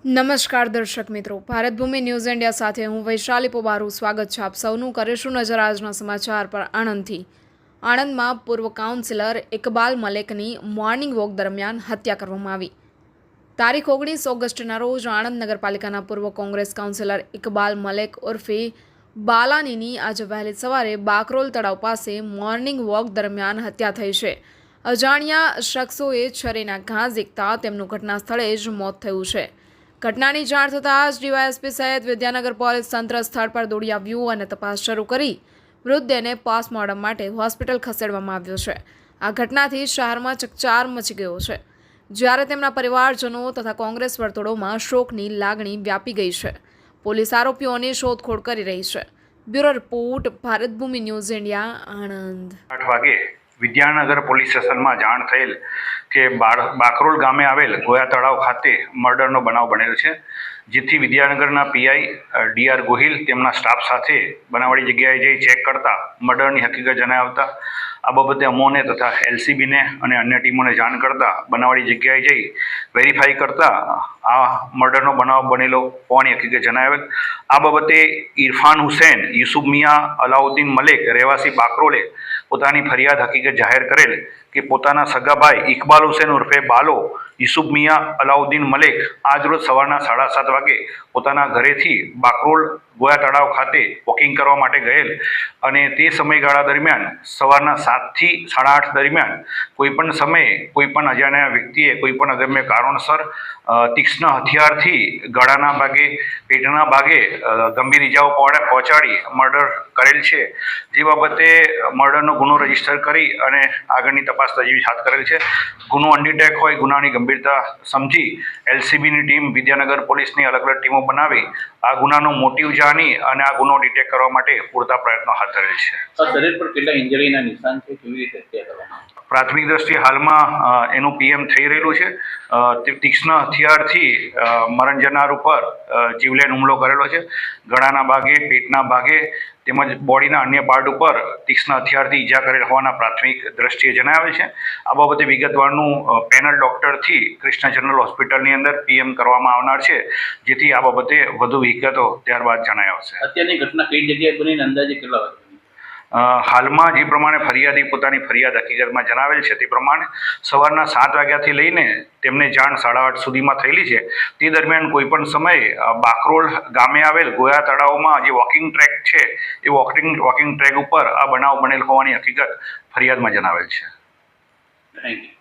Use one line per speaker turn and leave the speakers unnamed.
નમસ્કાર દર્શક મિત્રો, ભારતભૂમિ ન્યૂઝ ઇન્ડિયા સાથે હું વૈશાલી પોબારું સ્વાગત છે આપ સૌનું. કરીશું નજર આજના સમાચાર પર આણંદથી. આણંદમાં પૂર્વ કાઉન્સિલર ઇકબાલ મલેકની મોર્નિંગ વોક દરમિયાન હત્યા કરવામાં આવી. તારીખ 19 ઓગસ્ટના રોજ આણંદ નગરપાલિકાના પૂર્વ કોંગ્રેસ કાઉન્સિલર ઇકબાલ મલેક ઉર્ફે બાલાનીની આજે વહેલી સવારે બાકરોલ તળાવ પાસે મોર્નિંગ વોક દરમિયાન હત્યા થઈ છે. અજાણ્યા શખ્સોએ છરીના ઘા ઝીંકતા તેમનું ઘટના સ્થળે જ મોત થયું છે. ઘટનાની જાણ થતાં જ ડીવાયએસપી સહિત વિદ્યાનગર પોલીસ તંત્ર સ્થળ પર દોડી આવ્યું અને તપાસ શરૂ કરી મૃતદેહને પોસ્ટમોર્ટમ માટે હોસ્પિટલ ખસેડવામાં આવ્યો છે. આ ઘટનાથી શહેરમાં ચકચાર મચી ગયો છે, જ્યારે તેમના પરિવારજનો તથા કોંગ્રેસ વર્તુળોમાં શોકની લાગણી વ્યાપી ગઈ છે. પોલીસ આરોપીઓની શોધખોળ કરી રહી છે. Bureau report, Bharatbhumi news India, Anand.
8 વાગે વિદ્યાનગર પોલીસ સ્ટેશનમાં જાણ થયેલ કે બાકરોલ ગામે આવેલ ગોયા તળાવ ખાતે મર્ડરનો બનાવ બનેલ છે, જેથી વિદ્યાનગરના પીઆઈ ડીઆર ગોહિલ તેમના સ્ટાફ સાથે બનાવવાળી જગ્યાએ જઈ ચેક કરતા મર્ડરની હકીકત જણાવતા આ બાબતે અમોને તથા એલસીબીને અને અન્ય ટીમોને જાણ કરતા બનાવવાળી જગ્યાએ જઈ વેરીફાઈ કરતા આ મર્ડરનો બનાવ બનેલો હોવાની હકીકત જણાવેલ. આ બાબતે ઇરફાન હુસૈન યુસુફ મિયા અલાઉદ્દીન મલેક રહેવાસી બાકરોલે પોતાની ફરિયાદ હકીકત જાહેર કરેલ કે પોતાના સગાભાઈ ઇકબાલ હુસૈન ઉર્ફે બાલો યુસુફ મિયા અલાઉદ્દીન મલેક આજરોજ સવારના 7:30 વાગે પોતાના ઘરેથી બાકરોલ ગોયા તળાવ ખાતે વોકિંગ કરવા માટે ગયેલ અને તે સમયગાળા દરમિયાન સવારના 7 થી 8:30 દરમિયાન કોઈપણ સમયે કોઈપણ અજાણ્યા વ્યક્તિએ કોઈપણ અગમ્ય કારણસર તીક્ષ્ણ હથિયારથી ગળાના ભાગે, પેટના ભાગે ગંભીર ઇજાઓ પહોંચાડી મર્ડર કરેલ છે, જે બાબતે મર્ડરનો ગુનો રજીસ્ટર કરી અને આગળની તપાસ તજવીજ હાથ કરેલ છે. ગુનો અનડિટેક હોય, ગુનાની ગંભીરતા સમજી એલસીબીની ટીમ, વિદ્યાનગર પોલીસની અલગ અલગ ટીમો બનાવી આ ગુનાનો મોટિવ જાણી અને આ ગુનો ડિટેક્ટ કરવા માટે પૂરતા પ્રયત્નો હાથ ધરેલ છે.
શરીર પર કેટલા ઇન્જરીના નિશાન છે, કેવી રીતે હત્યા કરવામાં?
પ્રાથમિક દ્રષ્ટિએ હાલમાં એનું પીએમ થઈ રહેલું છે. તે તીક્ષ્ણ હથિયારથી મરણ જનાર ઉપર જીવલેણ હુમલો કરેલો છે. ગળાના ભાગે, પેટના ભાગે તેમજ બોડીના અન્ય પાર્ટ ઉપર તીક્ષ્ણ હથિયારથી ઈજા કરેલ હોવાના પ્રાથમિક દ્રષ્ટિએ જણાવેલ છે. આ બાબતે વિગતવારનું પેનલ ડૉક્ટરથી કૃષ્ણ જનરલ હોસ્પિટલની અંદર પીએમ કરવામાં આવનાર છે, જેથી આ બાબતે વધુ વિગતો ત્યારબાદ જણાય આવશે.
અત્યારની ઘટના કઈ જગ્યાએ બનીને અંદાજે કેટલા વાગે?
હાલમાં જે પ્રમાણે ફરિયાદી પોતાની ફરિયાદ હકીકતમાં જણાવેલ છે તે પ્રમાણે સવારના 7 વાગ્યાથી લઈને તેમને જાણ 8:30 સુધીમાં થયેલી છે. તે દરમિયાન કોઈપણ સમયે બાકરોલ ગામે આવેલ ગોયા તળાવમાં જે વોકિંગ ટ્રેક છે એ વોકિંગ ટ્રેક ઉપર આ બનાવ બનેલ હોવાની હકીકત ફરિયાદમાં જણાવેલ છે.
Thank you.